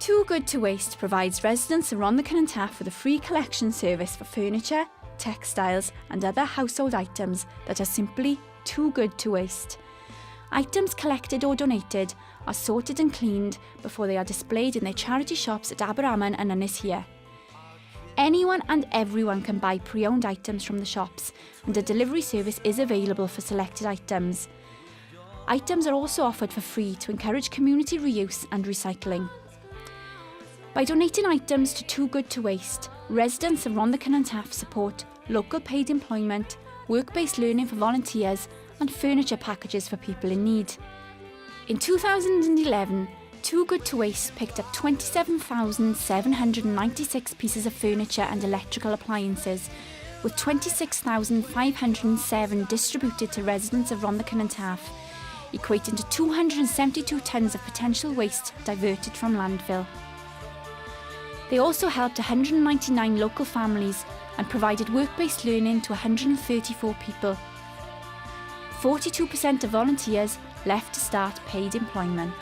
Too Good to Waste provides residents of Rhondda Cynon Taf with a free collection service for furniture, textiles and other household items that are simply too good to waste. Items collected or donated are sorted and cleaned before they are displayed in their charity shops at Aberamon and Ynys Hir. Anyone and everyone can buy pre-owned items from the shops, and a delivery service is available for selected items. Items are also offered for free to encourage community reuse and recycling. By donating items to Too Good to Waste, residents of Rhondda Cynon Taf support local paid employment, work-based learning for volunteers and furniture packages for people in need. In 2011, Too Good to Waste picked up 27,796 pieces of furniture and electrical appliances, with 26,507 distributed to residents of Rhondda Cynon Taf, equating to 272 tonnes of potential waste diverted from landfill. They also helped 199 local families and provided work-based learning to 134 people. 42% of volunteers left to start paid employment.